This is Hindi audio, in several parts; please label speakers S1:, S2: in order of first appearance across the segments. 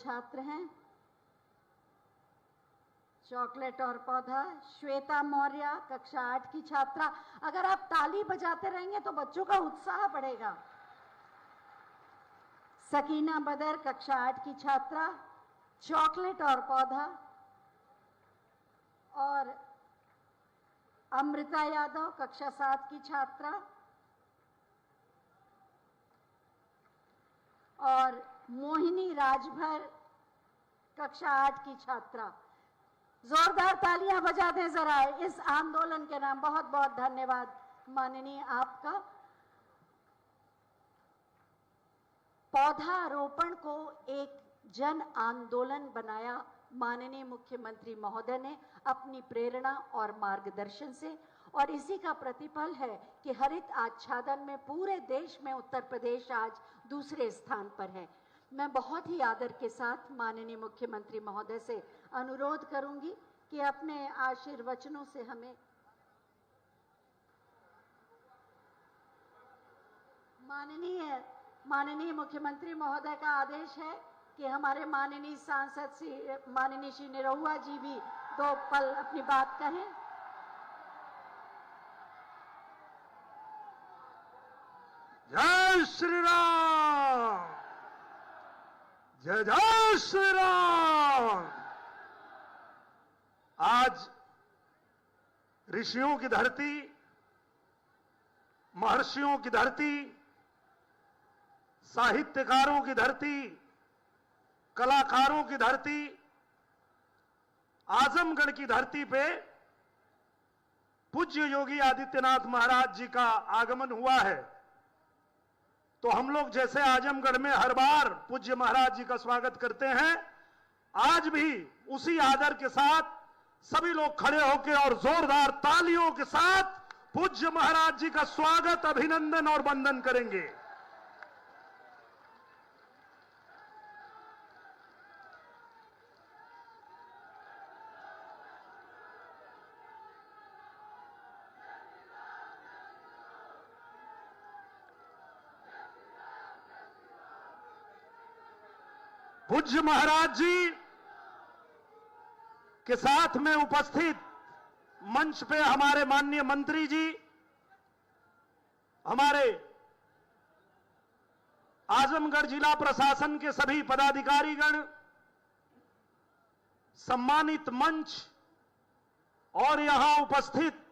S1: छात्र हैं। चॉकलेट और पौधा, श्वेता मौर्य कक्षा 8 की छात्रा। अगर आप ताली बजाते रहेंगे तो बच्चों का उत्साह बढ़ेगा। सकीना बदर कक्षा 8 की छात्रा, चॉकलेट और पौधा। और अमृता यादव कक्षा 7 की छात्रा और मोहिनी राजभर कक्षा 8 की छात्रा। जोरदार तालियां बजा दें जरा इस आंदोलन के नाम। बहुत बहुत धन्यवाद माननीय आपका। पौधारोपण को एक जन आंदोलन बनाया माननीय मुख्यमंत्री महोदय ने अपनी प्रेरणा और मार्गदर्शन से, और इसी का प्रतिफल है कि हरित आच्छादन में पूरे देश में उत्तर प्रदेश आज दूसरे स्थान पर है। मैं बहुत ही आदर के साथ माननीय मुख्यमंत्री महोदय से अनुरोध करूंगी कि अपने आशीर्वचनों से हमें माननीय मुख्यमंत्री महोदय का आदेश है कि हमारे माननीय सांसद माननीय श्री निरहुआ जी भी 2 पल अपनी बात कहें।
S2: जय श्री राम, जय जय श्री राम। आज ऋषियों की धरती, महर्षियों की धरती, साहित्यकारों की धरती, कलाकारों की धरती, आजमगढ़ की धरती पे पूज्य योगी आदित्यनाथ महाराज जी का आगमन हुआ है। तो हम लोग जैसे आजमगढ़ में हर बार पूज्य महाराज जी का स्वागत करते हैं, आज भी उसी आदर के साथ सभी लोग खड़े होकर और जोरदार तालियों के साथ पूज्य महाराज जी का स्वागत, अभिनंदन और वंदन करेंगे। पूज्य महाराज जी के साथ में उपस्थित मंच पे हमारे माननीय मंत्री जी, हमारे आजमगढ़ जिला प्रशासन के सभी पदाधिकारीगण, सम्मानित मंच और यहां उपस्थित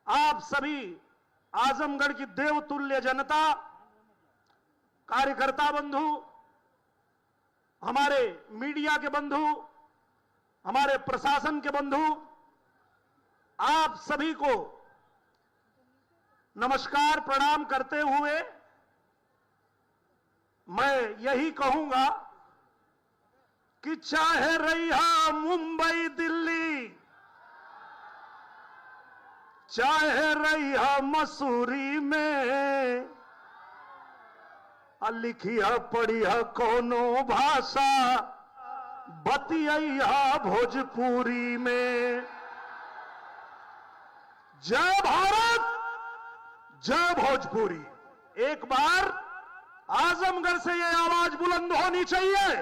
S2: आप सभी आजमगढ़ की देवतुल्य जनता, कार्यकर्ता बंधु, हमारे मीडिया के बंधु, हमारे प्रशासन के बंधु, आप सभी को नमस्कार प्रणाम करते हुए मैं यही कहूंगा कि चाहे रहा मुंबई दिल्ली, चाहे रहा मसूरी में, लिखिया पढ़िया कोनो भाषा, बतिया भोजपुरी में। जय भारत, जय भोजपुरी। एक बार आजमगढ़ से ये आवाज बुलंद होनी चाहिए।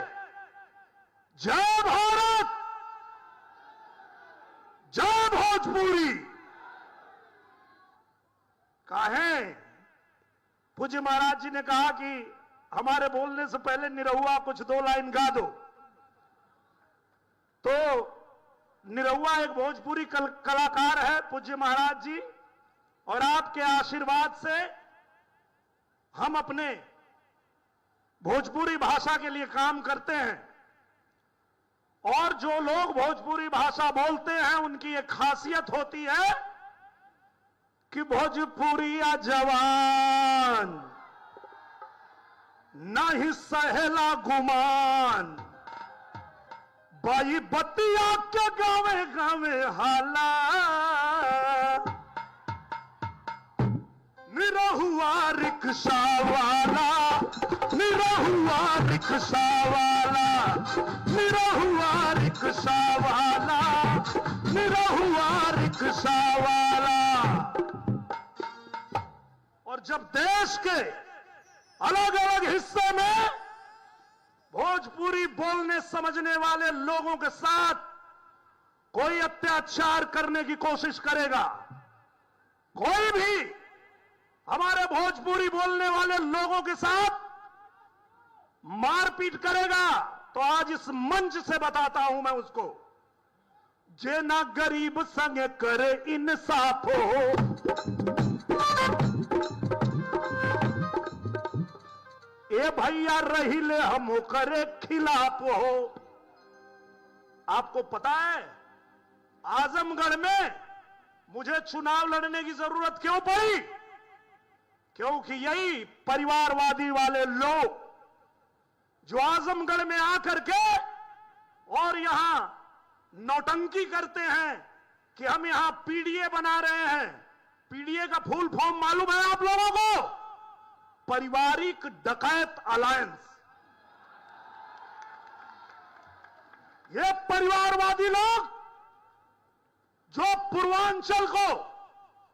S2: जय भारत, जय भोजपुरी। काहे पूज्य महाराज जी ने कहा कि हमारे बोलने से पहले निरहुआ कुछ 2 लाइन गा दो। तो निरहुआ एक भोजपुरी कलाकार है पूज्य महाराज जी, और आपके आशीर्वाद से हम अपने भोजपुरी भाषा के लिए काम करते हैं। और जो लोग भोजपुरी भाषा बोलते हैं उनकी एक खासियत होती है कि भोजपुरिया जवान नहीं सहेला गुमान, बाई बतिया के गावे गावे हाला, निरहुआ रिक्शा वाला, निरहुआ रिक्शा वाला, निरहुआ रिक्शा वाला, निरहुआ रिक्शा वाला। और जब देश के अलग अलग हिस्से में भोजपुरी बोलने समझने वाले लोगों के साथ कोई अत्याचार करने की कोशिश करेगा, कोई भी हमारे भोजपुरी बोलने वाले लोगों के साथ मारपीट करेगा, तो आज इस मंच से बताता हूं मैं उसको, जे ना गरीब संग करे इंसाफ हो, ए भैया रही ले हम करे खिलाफ हो। आपको पता है आजमगढ़ में मुझे चुनाव लड़ने की जरूरत क्यों पड़ी? क्योंकि यही परिवारवादी वाले लोग जो आजमगढ़ में आकर के और यहां नौटंकी करते हैं कि हम यहां पीडीए बना रहे हैं। पीडीए का फुल फॉर्म मालूम है आप लोगों को? पारिवारिक डकैत अलायंस। ये परिवारवादी लोग जो पूर्वांचल को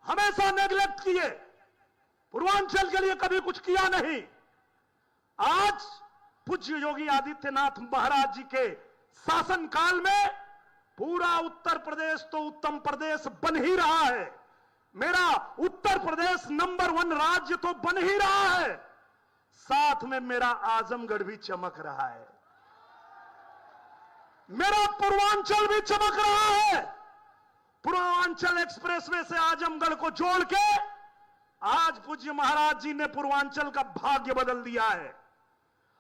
S2: हमेशा नेग्लेक्ट किए, पूर्वांचल के लिए कभी कुछ किया नहीं, आज पूज्य योगी आदित्यनाथ महाराज जी के शासनकाल में पूरा उत्तर प्रदेश तो उत्तम प्रदेश बन ही रहा है। मेरा उत्तर प्रदेश नंबर 1 राज्य तो बन ही रहा है, साथ में मेरा आजमगढ़ भी चमक रहा है, मेरा पूर्वांचल भी चमक रहा है। पूर्वांचल एक्सप्रेसवे से आजमगढ़ को जोड़ के आज पूज्य महाराज जी ने पूर्वांचल का भाग्य बदल दिया है।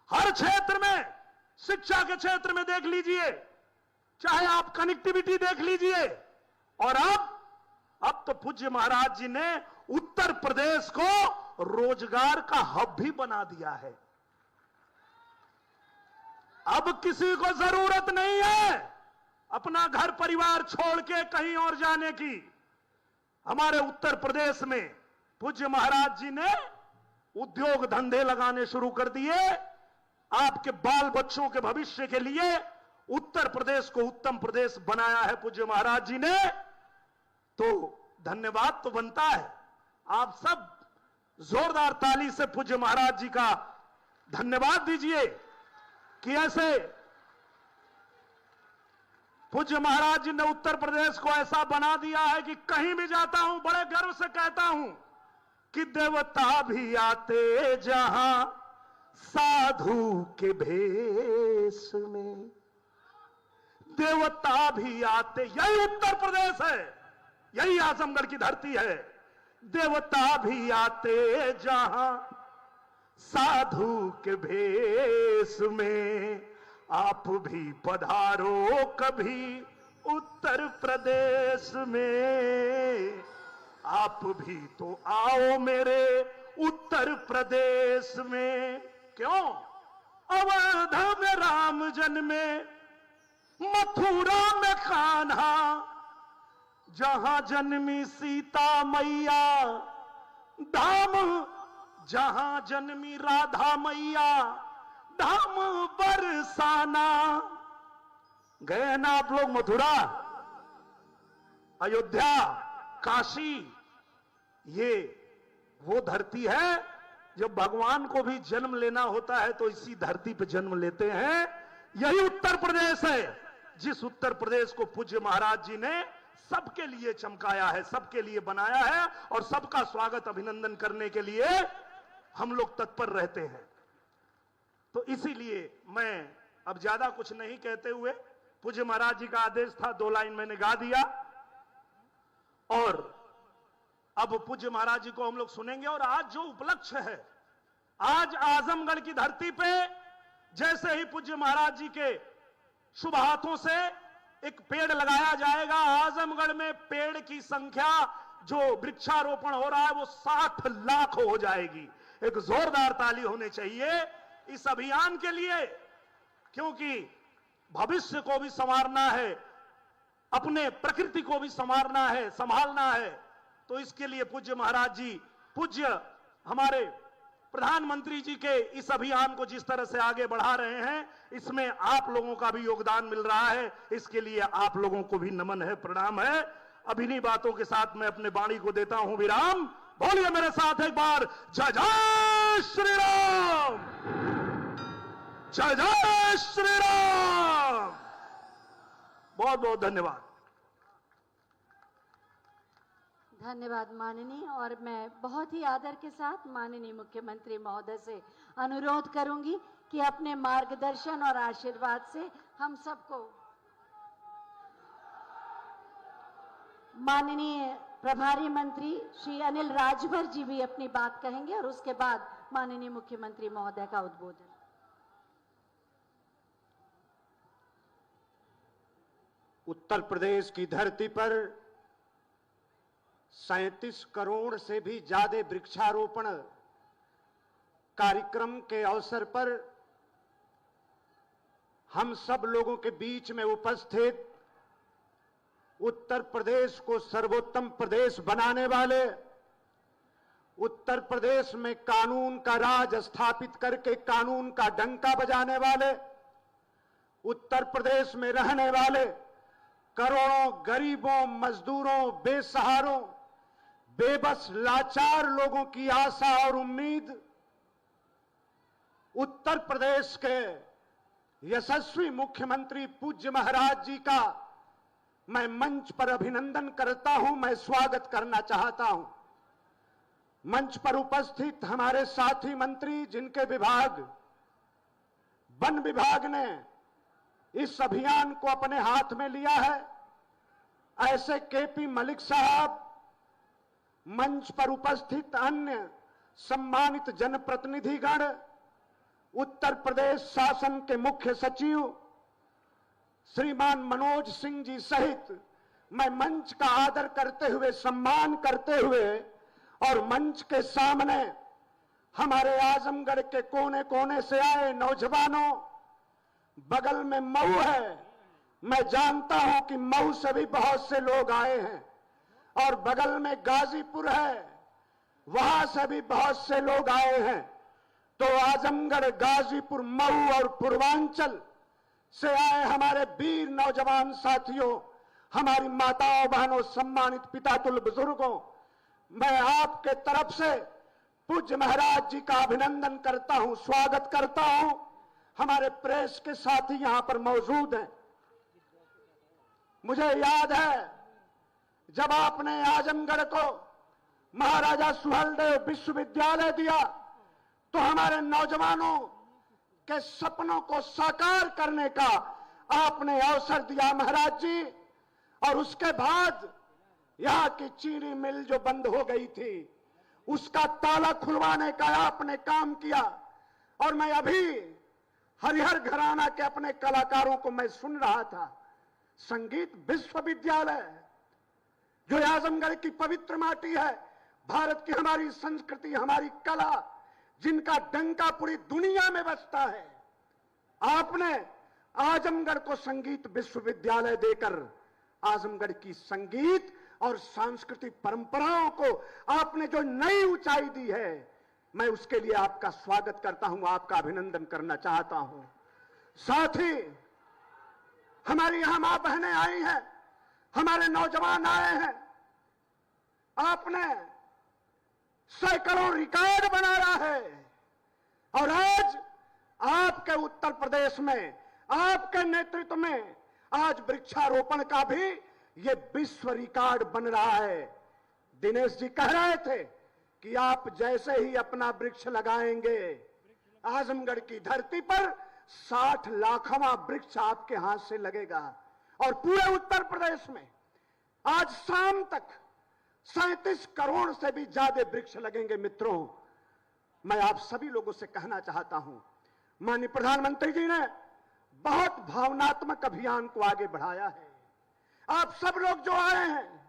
S2: हर क्षेत्र में, शिक्षा के क्षेत्र में देख लीजिए, चाहे आप कनेक्टिविटी देख लीजिए, और अब तो पूज्य महाराज जी ने उत्तर प्रदेश को रोजगार का हब भी बना दिया है। अब किसी को जरूरत नहीं है अपना घर परिवार छोड़ के कहीं और जाने की। हमारे उत्तर प्रदेश में पूज्य महाराज जी ने उद्योग धंधे लगाने शुरू कर दिए। आपके बाल बच्चों के भविष्य के लिए उत्तर प्रदेश को उत्तम प्रदेश बनाया है पूज्य महाराज जी ने। तो धन्यवाद तो बनता है। आप सब जोरदार ताली से पूज्य महाराज जी का धन्यवाद दीजिए कि ऐसे पूज्य महाराज जी ने उत्तर प्रदेश को ऐसा बना दिया है कि कहीं भी जाता हूं बड़े गर्व से कहता हूं कि देवता भी आते जहां साधु के भेष में, देवता भी आते, यही उत्तर प्रदेश है, यही आजमगढ़ की धरती है। देवता भी आते जहां साधु के भेष में, आप भी पधारो कभी उत्तर प्रदेश में, आप भी तो आओ मेरे उत्तर प्रदेश में। क्यों? अवध में राम जन्मे, मथुरा में कान्हा, जहां जन्मी सीता मैया, धाम जहां जन्मी राधा मैया, धाम बरसाना। गए ना आप लोग मथुरा, अयोध्या, काशी? ये वो धरती है जब भगवान को भी जन्म लेना होता है तो इसी धरती पे जन्म लेते हैं। यही उत्तर प्रदेश है, जिस उत्तर प्रदेश को पूज्य महाराज जी ने सबके लिए चमकाया है, सबके लिए बनाया है, और सबका स्वागत अभिनंदन करने के लिए हम लोग तत्पर रहते हैं। तो इसीलिए मैं अब ज्यादा कुछ नहीं कहते हुए, पूज्य महाराज जी का आदेश था 2 लाइन मैंने गा दिया, और अब पूज्य महाराज जी को हम लोग सुनेंगे। और आज जो उपलक्ष्य है, आज आजमगढ़ की धरती पे जैसे ही पूज्य महाराज जी के शुभ हाथों से एक पेड़ लगाया जाएगा, आजमगढ़ में पेड़ की संख्या जो वृक्षारोपण हो रहा है वो 60 लाख हो जाएगी। एक जोरदार ताली होनी चाहिए इस अभियान के लिए, क्योंकि भविष्य को भी संवारना है, अपने प्रकृति को भी संवारना है, संभालना है। तो इसके लिए पूज्य महाराज जी, पूज्य हमारे प्रधानमंत्री जी के इस अभियान को जिस तरह से आगे बढ़ा रहे हैं, इसमें आप लोगों का भी योगदान मिल रहा है। इसके लिए आप लोगों को भी नमन है, प्रणाम है। अब इन्हीं बातों के साथ मैं अपने वाणी को देता हूं विराम। बोलिए मेरे साथ एक बार, जय जय श्री राम, जय जय श्री राम। बहुत बहुत धन्यवाद।
S1: धन्यवाद माननीय। और मैं बहुत ही आदर के साथ माननीय मुख्यमंत्री महोदय से अनुरोध करूंगी कि अपने मार्गदर्शन और आशीर्वाद से हम सबको, माननीय प्रभारी मंत्री श्री अनिल राजभर जी भी अपनी बात कहेंगे और उसके बाद माननीय मुख्यमंत्री महोदय का उद्बोधन।
S3: उत्तर प्रदेश की धरती पर 37 करोड़ से भी ज्यादा वृक्षारोपण कार्यक्रम के अवसर पर हम सब लोगों के बीच में उपस्थित उत्तर प्रदेश को सर्वोत्तम प्रदेश बनाने वाले, उत्तर प्रदेश में कानून का राज स्थापित करके कानून का डंका बजाने वाले, उत्तर प्रदेश में रहने वाले करोड़ों गरीबों, मजदूरों, बेसहारों, बेबस लाचार लोगों की आशा और उम्मीद, उत्तर प्रदेश के यशस्वी मुख्यमंत्री पूज्य महाराज जी का मैं मंच पर अभिनंदन करता हूं, मैं स्वागत करना चाहता हूं। मंच पर उपस्थित हमारे साथी मंत्री जिनके विभाग, वन विभाग ने इस अभियान को अपने हाथ में लिया है, ऐसे केपी मलिक साहब, मंच पर उपस्थित अन्य सम्मानित जनप्रतिनिधिगण, उत्तर प्रदेश शासन के मुख्य सचिव श्रीमान मनोज सिंह जी सहित मैं मंच का आदर करते हुए, सम्मान करते हुए और मंच के सामने हमारे आजमगढ़ के कोने कोने से आए नौजवानों, बगल में मऊ है, मैं जानता हूं कि मऊ से भी बहुत से लोग आए हैं, और बगल में गाजीपुर है, वहां से भी बहुत से लोग आए हैं। तो आजमगढ़, गाजीपुर, मऊ और पूर्वांचल से आए हमारे वीर नौजवान साथियों, हमारी माताओं, बहनों, सम्मानित पितातुल बुजुर्गों, मैं आपके तरफ से पूज्य महाराज जी का अभिनंदन करता हूं, स्वागत करता हूं। हमारे प्रेस के साथी यहां पर मौजूद हैं। मुझे याद है जब आपने आजमगढ़ को महाराजा सुहेलदेव विश्वविद्यालय दिया तो हमारे नौजवानों के सपनों को साकार करने का आपने अवसर दिया महाराज जी, और उसके बाद यहां की चीनी मिल जो बंद हो गई थी उसका ताला खुलवाने का आपने काम किया। और मैं अभी हरिहर घराना के अपने कलाकारों को मैं सुन रहा था, संगीत विश्वविद्यालय जो आजमगढ़ की पवित्र माटी है, भारत की हमारी संस्कृति, हमारी कला, जिनका डंका पूरी दुनिया में बजता है, आपने आजमगढ़ को संगीत विश्वविद्यालय देकर आजमगढ़ की संगीत और सांस्कृतिक परंपराओं को आपने जो नई ऊंचाई दी है, मैं उसके लिए आपका स्वागत करता हूं, आपका अभिनंदन करना चाहता हूं। साथ ही हमारी यहां मां बहनें आई हैं, हमारे नौजवान आए हैं, आपने सैकड़ों रिकॉर्ड बनाया है, और आज आपके उत्तर प्रदेश में, आपके नेतृत्व में आज वृक्षारोपण का भी ये विश्व रिकॉर्ड बन रहा है। दिनेश जी कह रहे थे कि आप जैसे ही अपना वृक्ष लगाएंगे, आजमगढ़ की धरती पर 60 लाखवां वृक्ष आपके हाथ से लगेगा, और पूरे उत्तर प्रदेश में आज शाम तक 37 करोड़ से भी ज्यादा वृक्ष लगेंगे। मित्रों, मैं आप सभी लोगों से कहना चाहता हूं, माननीय प्रधानमंत्री जी ने बहुत भावनात्मक अभियान को आगे बढ़ाया है। आप सब लोग जो आए हैं,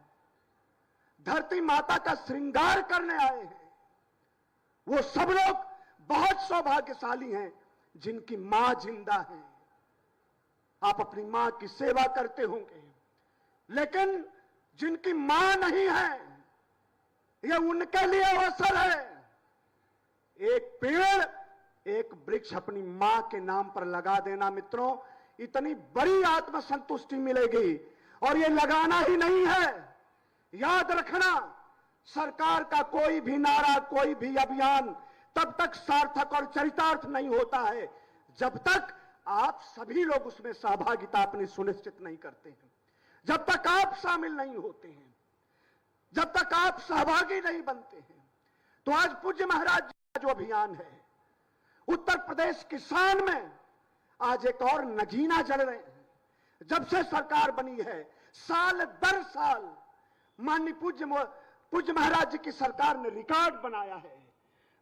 S3: धरती माता का श्रृंगार करने आए हैं, वो सब लोग बहुत सौभाग्यशाली हैं जिनकी मां जिंदा है। आप अपनी मां की सेवा करते होंगे, लेकिन जिनकी मां नहीं है, ये उनके लिए अवसर है। एक पेड़, एक वृक्ष अपनी मां के नाम पर लगा देना मित्रों, इतनी बड़ी आत्मसंतुष्टि मिलेगी। और ये लगाना ही नहीं है, याद रखना, सरकार का कोई भी नारा, कोई भी अभियान तब तक सार्थक और चरितार्थ नहीं होता है जब तक आप सभी लोग उसमें सहभागिता अपनी सुनिश्चित नहीं करते हैं, जब तक आप शामिल नहीं होते हैं, जब तक आप सहभागी नहीं बनते हैं, तो आज पूज्य महाराज जी का जो अभियान है उत्तर प्रदेश किसान में आज एक और नगीना जल रहे हैं। जब से सरकार बनी है साल दर साल माननीय पूज्य महाराज जी की सरकार ने रिकॉर्ड बनाया है।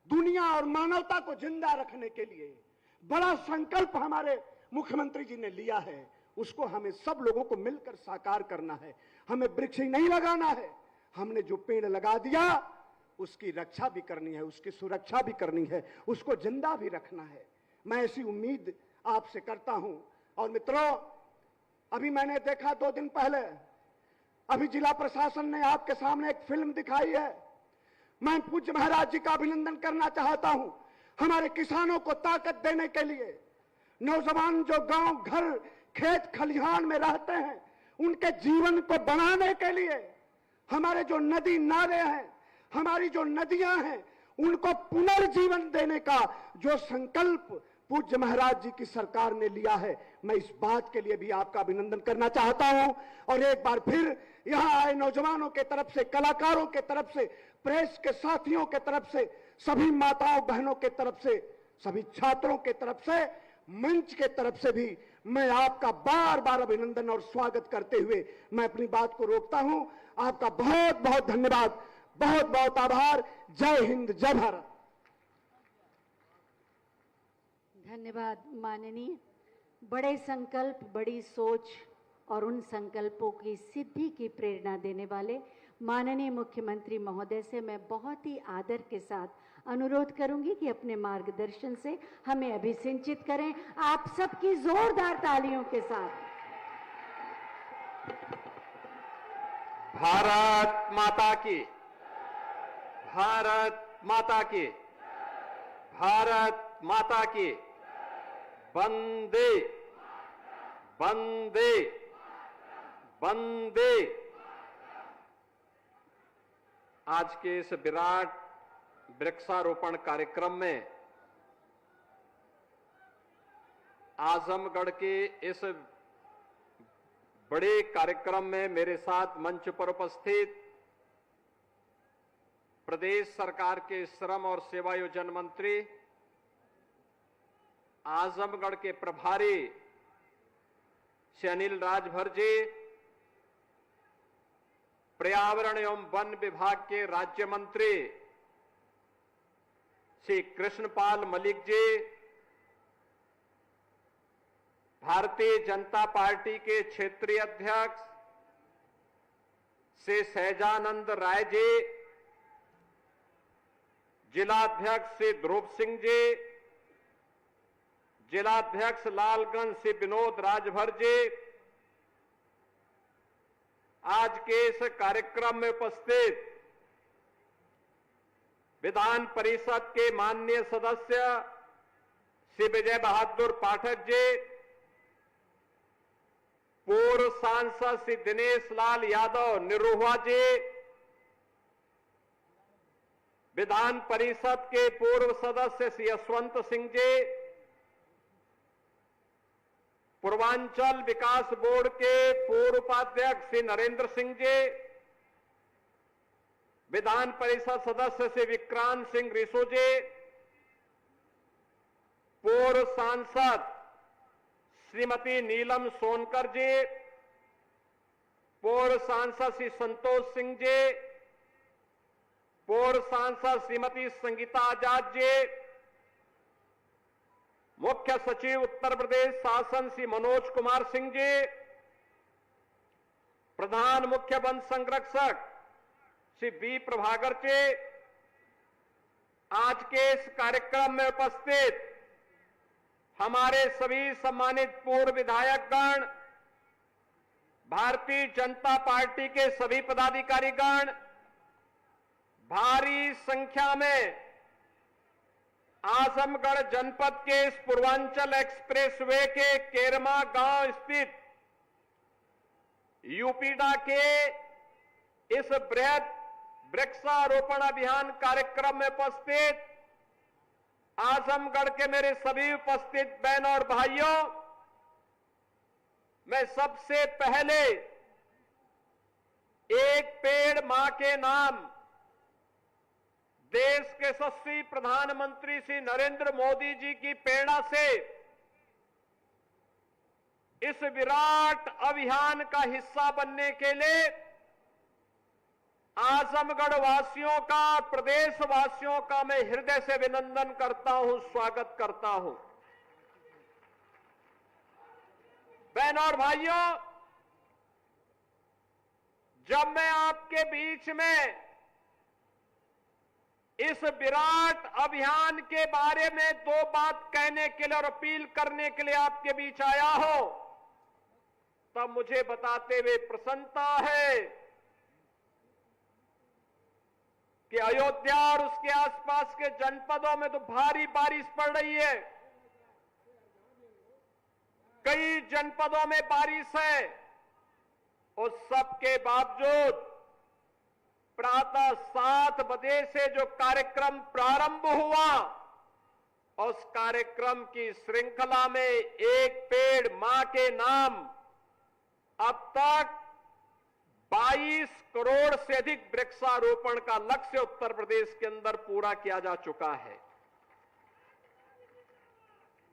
S3: दुनिया और मानवता को जिंदा रखने के लिए बड़ा संकल्प हमारे मुख्यमंत्री जी ने लिया है, उसको हमें सब लोगों को मिलकर साकार करना है। हमें वृक्ष ही नहीं लगाना है, हमने जो पेड़ लगा दिया उसकी रक्षा भी करनी है, उसकी सुरक्षा भी करनी है, उसको जिंदा भी रखना है। मैं ऐसी उम्मीद आपसे करता हूं। और मित्रों, अभी मैंने देखा 2 दिन पहले अभी जिला प्रशासन ने आपके सामने एक फिल्म दिखाई है। मैं पूज्य महाराज जी का अभिनंदन करना चाहता हूं। हमारे किसानों को ताकत देने के लिए, नौजवान जो गांव घर खेत खलिहान में रहते हैं उनके जीवन को बनाने के लिए, हमारे जो नदी नाले हैं, हमारी जो नदियां हैं, उनको पुनर्जीवन देने का जो संकल्प पूज्य महाराज जी की सरकार ने लिया है, मैं इस बात के लिए भी आपका अभिनंदन करना चाहता हूं। और एक बार फिर यहां आए नौजवानों के तरफ से, कलाकारों के तरफ से, प्रेस के साथियों के तरफ से, सभी माताओं बहनों के तरफ से, सभी छात्रों के तरफ से, मंच के तरफ से भी मैं आपका बार बार अभिनंदन और स्वागत करते हुए मैं अपनी बात को रोकता हूं। आपका बहुत बहुत धन्यवाद, बहुत बहुत आभार। जय हिंद, जय भारत।
S1: धन्यवाद माननीय। बड़े संकल्प, बड़ी सोच और उन संकल्पों की सिद्धि की प्रेरणा देने वाले माननीय मुख्यमंत्री महोदय से मैं बहुत ही आदर के साथ अनुरोध करूंगी कि अपने मार्गदर्शन से हमें अभिसिंचित करें। आप सबकी जोरदार तालियों के साथ।
S4: भारत माता की, भारत माता की, भारत माता की। वंदे वंदे वंदे। आज के इस विराट वृक्षारोपण कार्यक्रम में आजमगढ़ के इस बड़े कार्यक्रम में मेरे साथ मंच पर उपस्थित प्रदेश सरकार के श्रम और सेवायोजन मंत्री, आजमगढ़ के प्रभारी श्री अनिल राजभर जी, पर्यावरण एवं वन विभाग के राज्य मंत्री श्री कृष्णपाल मलिक जी, भारतीय जनता पार्टी के क्षेत्रीय अध्यक्ष श्री सहजानंद राय जी, जिलाध्यक्ष श्री ध्रुव सिंह जी, जिलाध्यक्ष लालगंज श्री विनोद राजभर जी, आज के इस कार्यक्रम में उपस्थित विधान परिषद के माननीय सदस्य श्री विजय बहादुर पाठक जी, पूर्व सांसद श्री दिनेश लाल यादव निरुआ जी, विधान परिषद के पूर्व सदस्य श्री यशवंत सिंह जी, पूर्वांचल विकास बोर्ड के पूर्व उपाध्यक्ष श्री नरेंद्र सिंह जी, विधान परिषद सदस्य श्री विक्रांत सिंह रिसो जी, पूर्व सांसद श्रीमती नीलम सोनकर जी, पूर्व सांसद श्री संतोष सिंह जी, पूर्व सांसद श्रीमती संगीता आजाद जी, मुख्य सचिव उत्तर प्रदेश शासन श्री मनोज कुमार सिंह जी, प्रधान मुख्य वन संरक्षक श्री बी प्रभाकर जी, आज के इस कार्यक्रम में उपस्थित हमारे सभी सम्मानित पूर्व विधायकगण, भारतीय जनता पार्टी के सभी पदाधिकारीगण, भारी संख्या में आजमगढ़ जनपद के इस पूर्वांचल एक्सप्रेसवे के केरमा गांव स्थित यूपीडा के इस बृहद वृक्षारोपण अभियान कार्यक्रम में उपस्थित आजमगढ़ के मेरे सभी उपस्थित बहनों और भाइयों, मैं सबसे पहले एक पेड़ मां के नाम देश के यशस्वी प्रधानमंत्री श्री नरेंद्र मोदी जी की प्रेरणा से इस विराट अभियान का हिस्सा बनने के लिए आजमगढ़ वासियों का, प्रदेश वासियों का मैं हृदय से अभिनंदन करता हूं, स्वागत करता हूं। बहनों और भाइयों, जब मैं आपके बीच में इस विराट अभियान के बारे में दो बात कहने के लिए और अपील करने के लिए आपके बीच आया हूं, तब मुझे बताते हुए प्रसन्नता है कि अयोध्या और उसके आसपास के जनपदों में तो भारी बारिश पड़ रही है। कई जनपदों में बारिश है। उस सब के बावजूद प्रातः 7 बजे से जो कार्यक्रम प्रारंभ हुआ, उस कार्यक्रम की श्रृंखला में एक पेड़ मां के नाम अब तक 22 करोड़ से अधिक वृक्षारोपण का लक्ष्य उत्तर प्रदेश के अंदर पूरा किया जा चुका है।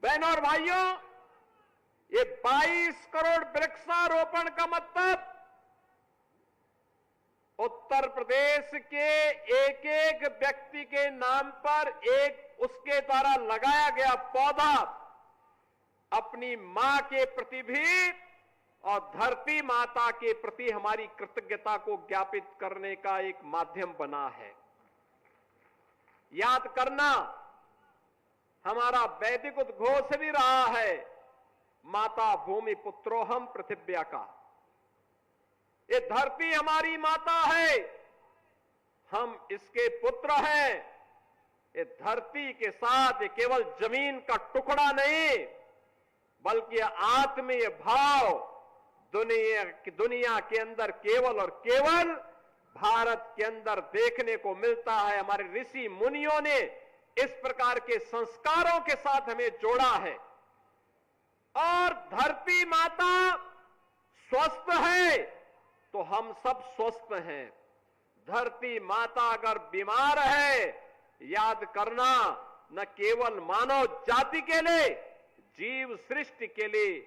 S4: बहनों और भाइयों, ये 22 करोड़ वृक्षारोपण का मतलब उत्तर प्रदेश के एक एक व्यक्ति के नाम पर एक उसके द्वारा लगाया गया पौधा अपनी मां के प्रति भी और धरती माता के प्रति हमारी कृतज्ञता को ज्ञापित करने का एक माध्यम बना है। याद करना, हमारा वैदिक उद्घोष भी रहा है, माता भूमि पुत्रोहम पृथिव्या का। ये धरती हमारी माता है, हम इसके पुत्र हैं। ये धरती के साथ ये केवल जमीन का टुकड़ा नहीं, बल्कि आत्मीय भाव दुनिया के अंदर केवल और केवल भारत के अंदर देखने को मिलता है। हमारे ऋषि मुनियों ने इस प्रकार के संस्कारों के साथ हमें जोड़ा है। और धरती माता स्वस्थ है तो हम सब स्वस्थ हैं। धरती माता अगर बीमार है, याद करना, न केवल मानव जाति के लिए, जीव सृष्टि के लिए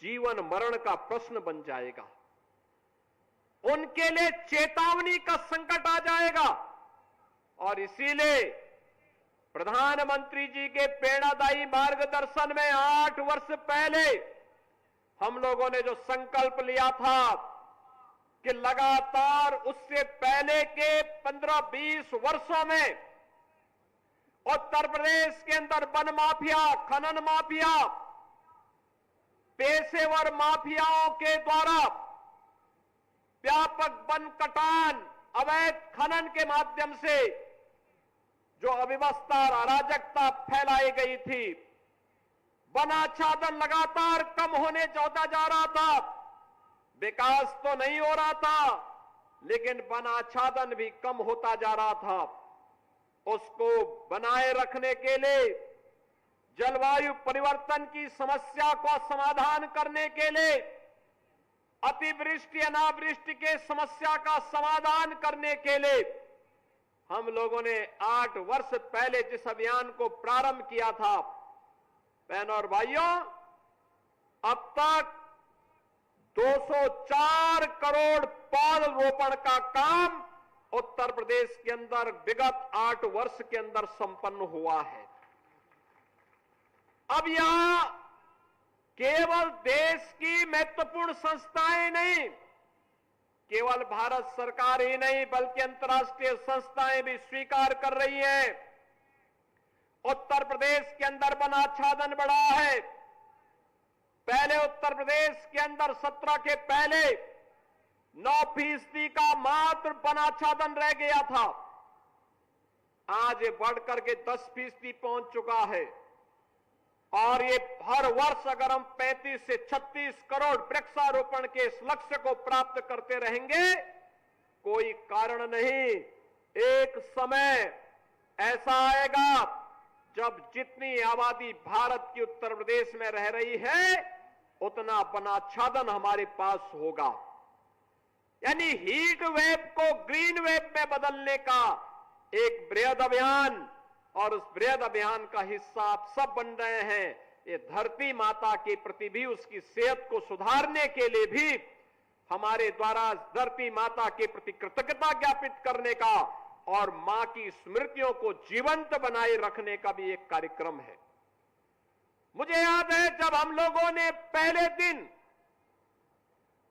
S4: जीवन मरण का प्रश्न बन जाएगा। उनके लिए चेतावनी का संकट आ जाएगा। और इसीलिए प्रधानमंत्री जी के प्रेरणादायी मार्गदर्शन में 8 वर्ष पहले हम लोगों ने जो संकल्प लिया था कि लगातार उससे पहले के 15-20 वर्षों में उत्तर प्रदेश के अंदर वन माफिया, खनन माफिया, पेशेवर माफियाओं के द्वारा व्यापक वन कटान, अवैध खनन के माध्यम से जो अव्यवस्था और अराजकता फैलाई गई थी, वनाच्छादन लगातार कम होने होता जा रहा था। विकास तो नहीं हो रहा था, लेकिन वनाच्छादन भी कम होता जा रहा था। उसको बनाए रखने के लिए, जलवायु परिवर्तन की समस्या को समाधान करने के लिए, अतिवृष्टि अनावृष्टि के समस्या का समाधान करने के लिए हम लोगों ने 8 वर्ष पहले जिस अभियान को प्रारंभ किया था, बहनों और भाइयों, अब तक 204 करोड़ पौधरोपण का काम उत्तर प्रदेश के अंदर विगत 8 वर्ष के अंदर संपन्न हुआ है। अब यहां केवल देश की महत्वपूर्ण संस्थाएं नहीं, केवल भारत सरकार ही नहीं, बल्कि अंतर्राष्ट्रीय संस्थाएं भी स्वीकार कर रही हैं। उत्तर प्रदेश के अंदर वनाच्छादन बढ़ा है। पहले उत्तर प्रदेश के अंदर 17 के पहले 9% का मात्र वनाच्छादन रह गया था। आज ये बढ़कर के 10% पहुंच चुका है। और ये हर वर्ष अगर हम 35 से 36 करोड़ वृक्षारोपण के इस लक्ष्य को प्राप्त करते रहेंगे, कोई कारण नहीं, एक समय ऐसा आएगा जब जितनी आबादी भारत की उत्तर प्रदेश में रह रही है उतना वनाच्छादन हमारे पास होगा। यानी हीट वेव को ग्रीन वेव में बदलने का एक बृहद अभियान, और उस बृहद अभियान का हिस्सा आप सब बन रहे हैं। ये धरती माता के प्रति भी, उसकी सेहत को सुधारने के लिए भी हमारे द्वारा धरती माता के प्रति कृतज्ञता ज्ञापित करने का और मां की स्मृतियों को जीवंत बनाए रखने का भी एक कार्यक्रम है। मुझे याद है जब हम लोगों ने पहले दिन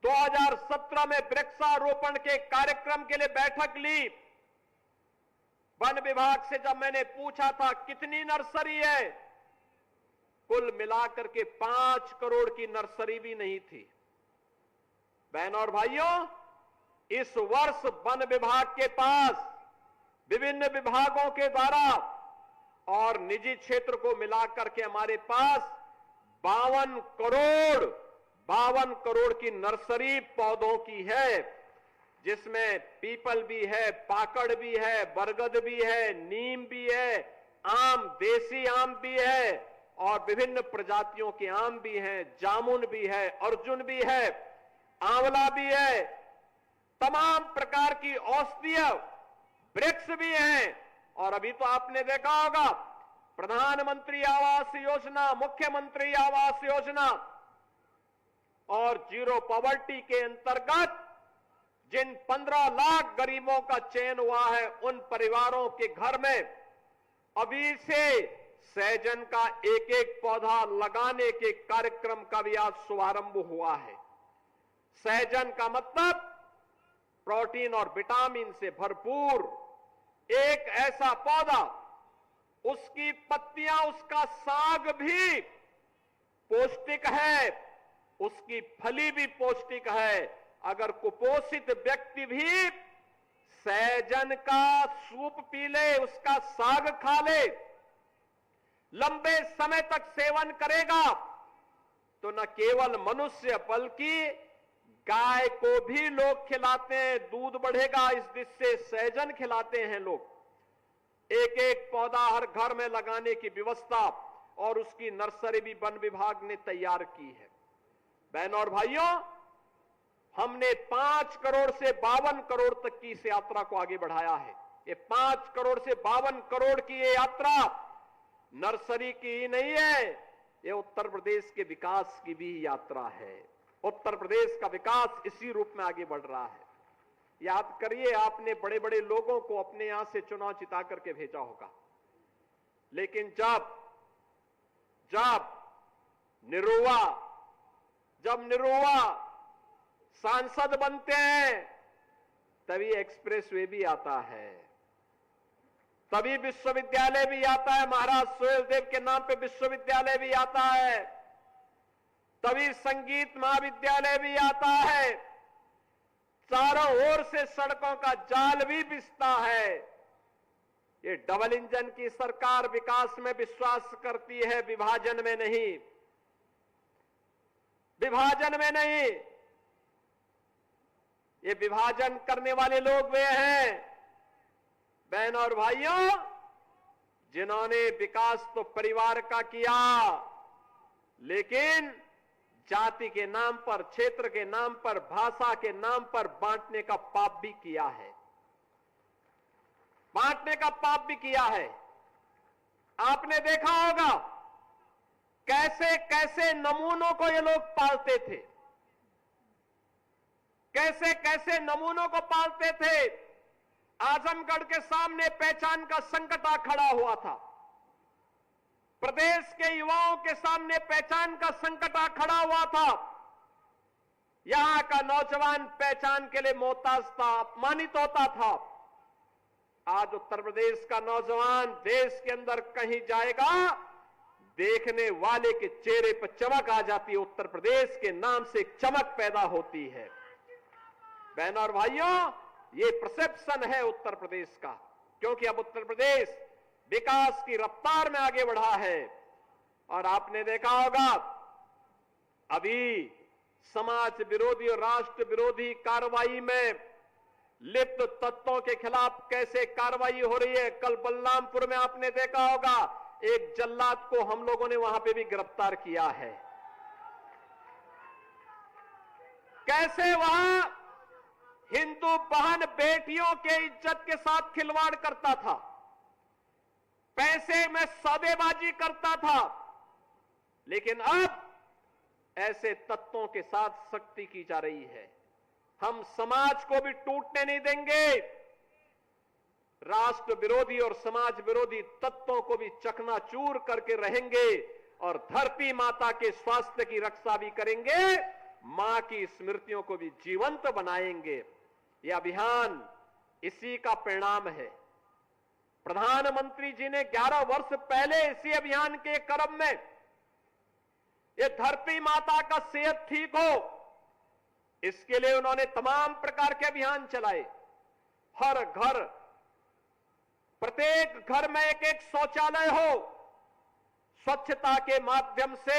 S4: 2017 में वृक्षारोपण के कार्यक्रम के लिए बैठक ली, वन विभाग से जब मैंने पूछा था कितनी नर्सरी है, कुल मिलाकर के 5 करोड़ की नर्सरी भी नहीं थी। बहनों और भाइयों, इस वर्ष वन विभाग के पास विभिन्न विभागों के द्वारा और निजी क्षेत्र को मिलाकर के हमारे पास 52 करोड़ की नर्सरी पौधों की है, जिसमें पीपल भी है, पाकड़ भी है, बरगद भी है, नीम भी है, आम, देसी आम भी है और विभिन्न प्रजातियों के आम भी हैं, जामुन भी है, अर्जुन भी है, आंवला भी है, तमाम प्रकार की औषधीय वृक्ष भी हैं। और अभी तो आपने देखा होगा प्रधानमंत्री आवास योजना, मुख्यमंत्री आवास योजना और जीरो पॉवर्टी के अंतर्गत जिन 15 लाख गरीबों का चयन हुआ है, उन परिवारों के घर में अभी से सहजन का एक एक पौधा लगाने के कार्यक्रम का भी आज शुभारंभ हुआ है। सहजन का मतलब प्रोटीन और विटामिन से भरपूर एक ऐसा पौधा, उसकी पत्तियां, उसका साग भी पौष्टिक है, उसकी फली भी पौष्टिक है। अगर कुपोषित व्यक्ति भी सहजन का सूप पी ले, उसका साग खा ले, लंबे समय तक सेवन करेगा, तो न केवल मनुष्य बल्कि गाय को भी लोग खिलाते हैं, दूध बढ़ेगा इस दिशा से सहजन खिलाते हैं लोग। एक एक पौधा हर घर में लगाने की व्यवस्था और उसकी नर्सरी भी वन विभाग ने तैयार की है। बहनों और भाइयों, हमने 5 करोड़ से 52 करोड़ तक की इस यात्रा को आगे बढ़ाया है। ये 5 करोड़ से 52 करोड़ की ये यात्रा नर्सरी की ही नहीं है, ये उत्तर प्रदेश के विकास की भी यात्रा है। उत्तर प्रदेश का विकास इसी रूप में आगे बढ़ रहा है। याद करिए, आपने बड़े बड़े लोगों को अपने यहां से चुनाव जिता करके भेजा होगा, लेकिन जब निरुआ सांसद बनते हैं, तभी एक्सप्रेसवे भी आता है, तभी विश्वविद्यालय भी आता है, महाराज सुहेलदेव के नाम पे विश्वविद्यालय भी आता है, तभी संगीत महाविद्यालय भी आता है, चारों ओर से सड़कों का जाल भी बिछता है। ये डबल इंजन की सरकार विकास में विश्वास करती है, विभाजन में नहीं, विभाजन में नहीं। ये विभाजन करने वाले लोग वे हैं, बहनों और भाइयों, जिन्होंने विकास तो परिवार का किया, लेकिन जाति के नाम पर, क्षेत्र के नाम पर, भाषा के नाम पर बांटने का पाप भी किया है, बांटने का पाप भी किया है। आपने देखा होगा कैसे कैसे नमूनों को ये लोग पालते थे, कैसे कैसे नमूनों को पालते थे। आजमगढ़ के सामने पहचान का संकट आ खड़ा हुआ था, प्रदेश के युवाओं के सामने पहचान का संकट आ खड़ा हुआ था। यहां का नौजवान पहचान के लिए मोहताज था, अपमानित होता था। आज उत्तर प्रदेश का नौजवान देश के अंदर कहीं जाएगा, देखने वाले के चेहरे पर चमक आ जाती है, उत्तर प्रदेश के नाम से एक चमक पैदा होती है। बहनों और भाइयों, ये परसेप्शन है उत्तर प्रदेश का, क्योंकि अब उत्तर प्रदेश विकास की रफ्तार में आगे बढ़ा है। और आपने देखा होगा अभी समाज विरोधी और राष्ट्र विरोधी कार्रवाई में लिप्त तत्वों के खिलाफ कैसे कार्रवाई हो रही है। कल बलरामपुर में आपने देखा होगा, एक जल्लाद को हम लोगों ने वहां पे भी गिरफ्तार किया है। कैसे वहां हिंदू बहन बेटियों के इज्जत के साथ खिलवाड़ करता था, पैसे में सौदेबाजी करता था, लेकिन अब ऐसे तत्वों के साथ सख्ती की जा रही है। हम समाज को भी टूटने नहीं देंगे, राष्ट्र विरोधी और समाज विरोधी तत्वों को भी चकनाचूर करके रहेंगे और धरती माता के स्वास्थ्य की रक्षा भी करेंगे, मां की स्मृतियों को भी जीवंत बनाएंगे। यह अभियान इसी का परिणाम है। प्रधानमंत्री जी ने 11 वर्ष पहले इसी अभियान के क्रम में ये धरती माता का सेहत ठीक हो, इसके लिए उन्होंने तमाम प्रकार के अभियान चलाए। हर घर, प्रत्येक घर में एक एक शौचालय हो, स्वच्छता के माध्यम से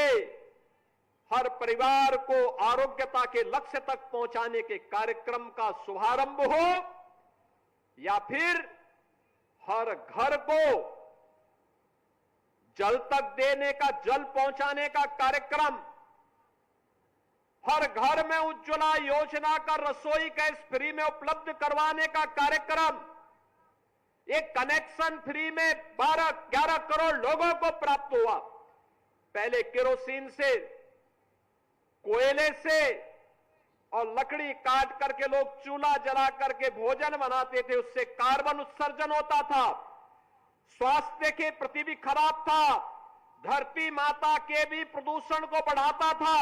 S4: हर परिवार को आरोग्यता के लक्ष्य तक पहुंचाने के कार्यक्रम का शुभारंभ हो, या फिर हर घर को जल तक देने का, जल पहुंचाने का कार्यक्रम, हर घर में उज्ज्वला योजना का रसोई गैस फ्री में उपलब्ध करवाने का कार्यक्रम, एक कनेक्शन फ्री में 12-11 करोड़ लोगों को प्राप्त हुआ। पहले केरोसिन से, कोयले से और लकड़ी काट करके लोग चूल्हा जला करके भोजन बनाते थे, उससे कार्बन उत्सर्जन होता था, स्वास्थ्य के प्रति भी खराब था, धरती माता के भी प्रदूषण को बढ़ाता था,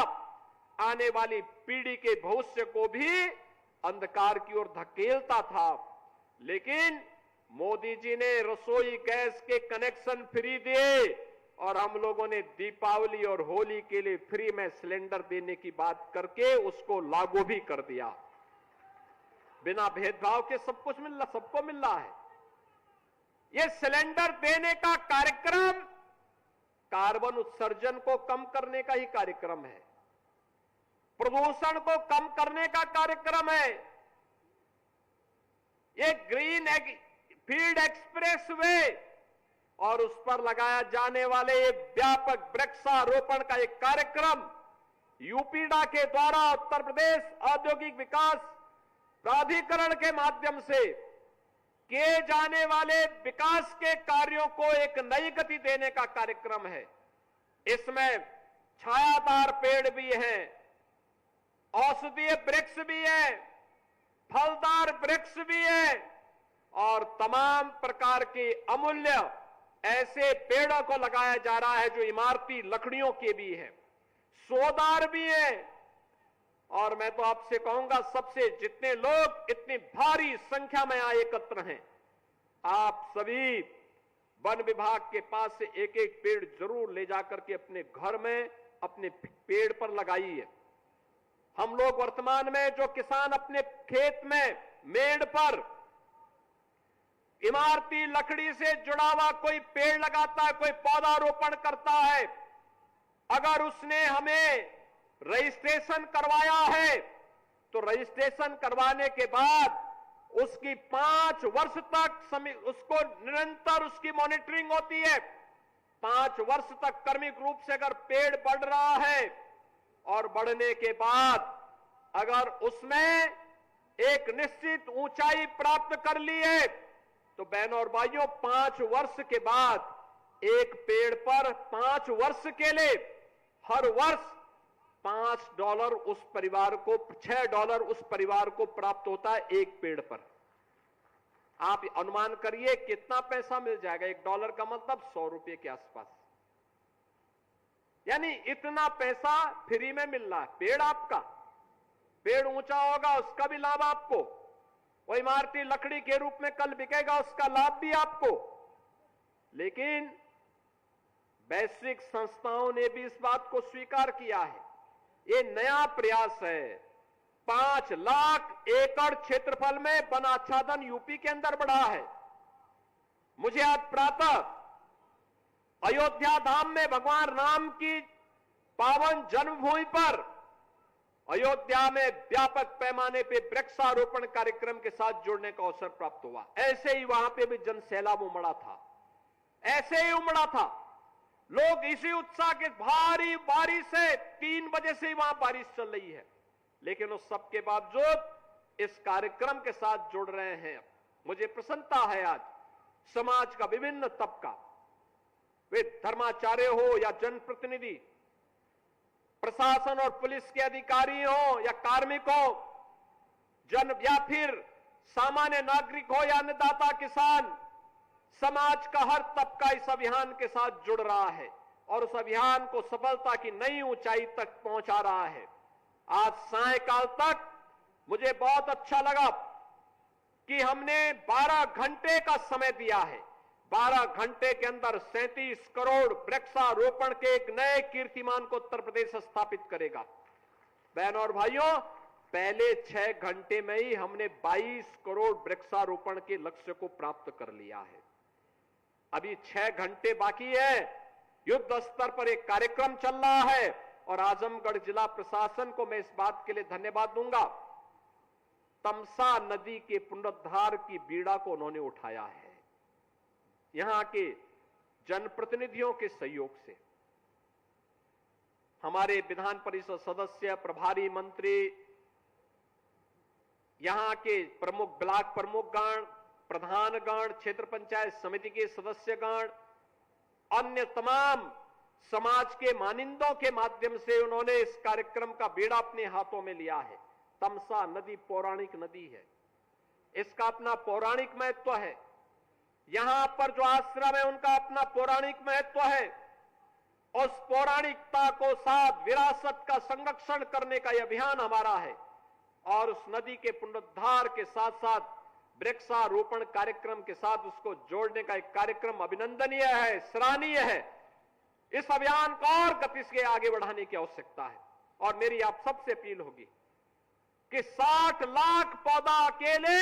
S4: आने वाली पीढ़ी के भविष्य को भी अंधकार की ओर धकेलता था। लेकिन मोदी जी ने रसोई गैस के कनेक्शन फ्री दिए और हम लोगों ने दीपावली और होली के लिए फ्री में सिलेंडर देने की बात करके उसको लागू भी कर दिया। बिना भेदभाव के सब कुछ मिल रहा, सबको मिल रहा है। यह सिलेंडर देने का कार्यक्रम कार्बन उत्सर्जन को कम करने का ही कार्यक्रम है, प्रदूषण को कम करने का कार्यक्रम है। ये ग्रीन फील्ड एक्सप्रेस वे और उस पर लगाया जाने वाले व्यापक वृक्षारोपण का एक कार्यक्रम यूपीडा के द्वारा उत्तर प्रदेश औद्योगिक विकास प्राधिकरण के माध्यम से किए जाने वाले विकास के कार्यों को एक नई गति देने का कार्यक्रम है। इसमें छायादार पेड़ भी हैं, औषधीय वृक्ष भी है, फलदार वृक्ष भी है और तमाम प्रकार के अमूल्य ऐसे पेड़ों को लगाया जा रहा है जो इमारती लकड़ियों के भी है, सोदार भी है। और मैं तो आपसे कहूंगा, सबसे जितने लोग इतनी भारी संख्या में यहाँ एकत्र हैं, आप सभी वन विभाग के पास से एक एक पेड़ जरूर ले जाकर के अपने घर में अपने पेड़ पर लगाइए। हम लोग वर्तमान में जो किसान अपने खेत में मेड़ पर इमारती लकड़ी से जुड़ा हुआ कोई पेड़ लगाता है, कोई पौधारोपण करता है, अगर उसने हमें रजिस्ट्रेशन करवाया है तो रजिस्ट्रेशन करवाने के बाद उसकी 5 वर्ष तक उसको निरंतर उसकी मॉनिटरिंग होती है। 5 वर्ष तक क्रमिक रूप से अगर पेड़ बढ़ रहा है और बढ़ने के बाद अगर उसमें एक निश्चित ऊंचाई प्राप्त कर ली है तो बहनों और भाइयों 5 वर्ष के बाद एक पेड़ पर 5 वर्ष के लिए हर वर्ष $5 उस परिवार को, $6 उस परिवार को प्राप्त होता है एक पेड़ पर। आप अनुमान करिए कितना पैसा मिल जाएगा। $1 का मतलब 100 रुपए के आसपास, यानी इतना पैसा फ्री में मिल रहा है। पेड़ आपका, पेड़ ऊंचा होगा उसका भी लाभ आपको, वो इमारती लकड़ी के रूप में कल बिकेगा उसका लाभ भी आपको। लेकिन वैश्विक संस्थाओं ने भी इस बात को स्वीकार किया है। ये नया प्रयास है। 5 लाख एकड़ क्षेत्रफल में वन आच्छादन यूपी के अंदर बढ़ा है। मुझे आज प्रातः अयोध्या धाम में भगवान राम की पावन जन्मभूमि पर अयोध्या में व्यापक पैमाने पे वृक्षारोपण कार्यक्रम के साथ जुड़ने का अवसर प्राप्त हुआ। ऐसे ही वहां पे भी जन सैलाब उमड़ा था, ऐसे ही उमड़ा था। लोग इसी उत्साह के भारी बारिश से 3 बजे से ही वहां बारिश चल रही है, लेकिन उस सब के बावजूद इस कार्यक्रम के साथ जुड़ रहे हैं। मुझे प्रसन्नता है आज समाज का विभिन्न तबका, वे धर्माचार्य हो या जनप्रतिनिधि, प्रशासन और पुलिस के अधिकारी हो या कार्मिक हो, जन या फिर सामान्य नागरिक हो या अन्नदाता किसान, समाज का हर तबका इस अभियान के साथ जुड़ रहा है और उस अभियान को सफलता की नई ऊंचाई तक पहुंचा रहा है। आज सायंकाल तक मुझे बहुत अच्छा लगा कि हमने 12 घंटे का समय दिया है। 12 घंटे के अंदर 37 करोड़ वृक्षारोपण के एक नए कीर्तिमान को उत्तर प्रदेश स्थापित करेगा। बहनों और भाइयों, पहले 6 घंटे में ही हमने 22 करोड़ वृक्षारोपण के लक्ष्य को प्राप्त कर लिया है। अभी 6 घंटे बाकी है। युद्ध स्तर पर एक कार्यक्रम चल रहा है और आजमगढ़ जिला प्रशासन को मैं इस बात के लिए धन्यवाद दूंगा। तमसा नदी के पुनरुद्धार की बीड़ा को उन्होंने उठाया है, यहां के जनप्रतिनिधियों के सहयोग से। हमारे विधान परिषद सदस्य, प्रभारी मंत्री, यहां के प्रमुख, ब्लॉक प्रमुखगण, प्रधानगण, क्षेत्र पंचायत समिति के सदस्यगण, अन्य तमाम समाज के मानिंदों के माध्यम से उन्होंने इस कार्यक्रम का बीड़ा अपने हाथों में लिया है। तमसा नदी पौराणिक नदी है, इसका अपना पौराणिक महत्व है। यहां पर जो आश्रम है उनका अपना पौराणिक महत्व है। उस पौराणिकता को साथ विरासत का संरक्षण करने का यह अभियान हमारा है और उस नदी के पुनरुद्धार के साथ साथ वृक्षारोपण कार्यक्रम के साथ उसको जोड़ने का एक कार्यक्रम अभिनंदनीय है, सराहनीय है। इस अभियान को और गति से आगे बढ़ाने की आवश्यकता है और मेरी आप सबसे अपील होगी कि 60 लाख पौधा अकेले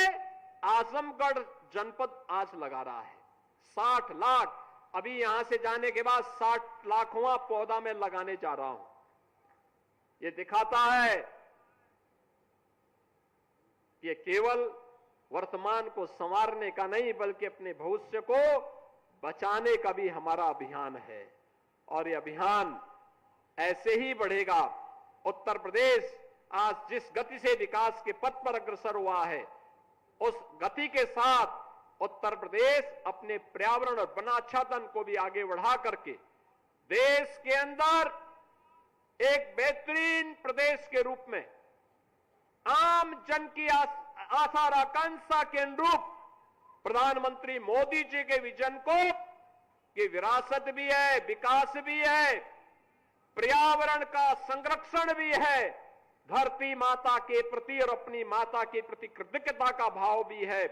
S4: आजमगढ़ जनपद आज लगा रहा है। 60 लाख, अभी यहां से जाने के बाद 60 लाखवां पौधा मैं लगाने जा रहा हूं। यह दिखाता है कि केवल वर्तमान को संवारने का नहीं बल्कि अपने भविष्य को बचाने का भी हमारा अभियान है और यह अभियान ऐसे ही बढ़ेगा। उत्तर प्रदेश आज जिस गति से विकास के पथ पर अग्रसर हुआ है, उस गति के साथ उत्तर प्रदेश अपने पर्यावरण और वनाच्छादन को भी आगे बढ़ा करके देश के अंदर एक बेहतरीन प्रदेश के रूप में आम जन की आशा और आकांक्षा के अनुरूप प्रधानमंत्री मोदी जी के विजन को कि विरासत भी है, विकास भी है, पर्यावरण का संरक्षण भी है, धरती माता के प्रति और अपनी माता के प्रति कृतज्ञता का भाव भी है।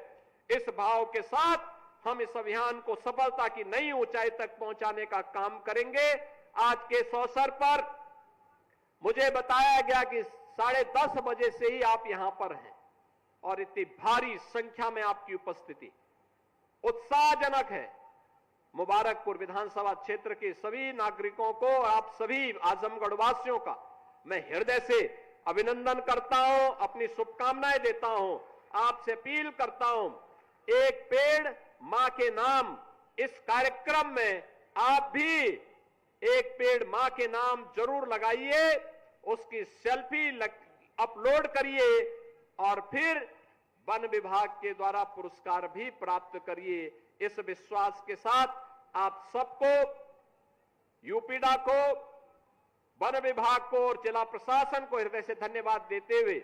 S4: इस भाव के साथ हम इस अभियान को सफलता की नई ऊंचाई तक पहुंचाने का काम करेंगे। आज के इस अवसर पर मुझे बताया गया कि 10:30 बजे से ही आप यहां पर हैं और इतनी भारी संख्या में आपकी उपस्थिति उत्साहजनक है। मुबारकपुर विधानसभा क्षेत्र के सभी नागरिकों को, आप सभी आजमगढ़ वासियों का मैं हृदय से अभिनंदन करता हूं, अपनी शुभकामनाएं देता हूं। आपसे अपील करता हूं, एक पेड़ मां के नाम इस कार्यक्रम में आप भी एक पेड़ मां के नाम जरूर लगाइए, उसकी सेल्फी अपलोड करिए और फिर वन विभाग के द्वारा पुरस्कार भी प्राप्त करिए। इस विश्वास के साथ आप सबको, यूपीडा को, वन विभाग को और जिला प्रशासन को हृदय से धन्यवाद देते हुए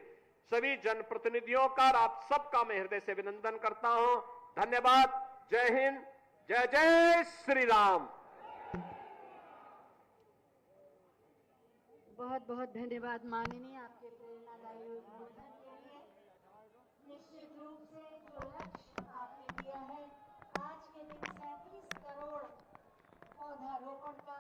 S4: सभी जनप्रतिनिधियों का आप सबका मैं हृदय से अभिनंदन करता हूं। धन्यवाद। जय हिंद, जय जय श्री राम।
S1: बहुत बहुत धन्यवाद माननीय, आपके प्रेरणादायी उद्बोधन के लिए। निश्चित रूप से जो लक्ष्य आपने दिया है, आज के दिन 37 करोड़ पौधारोपण का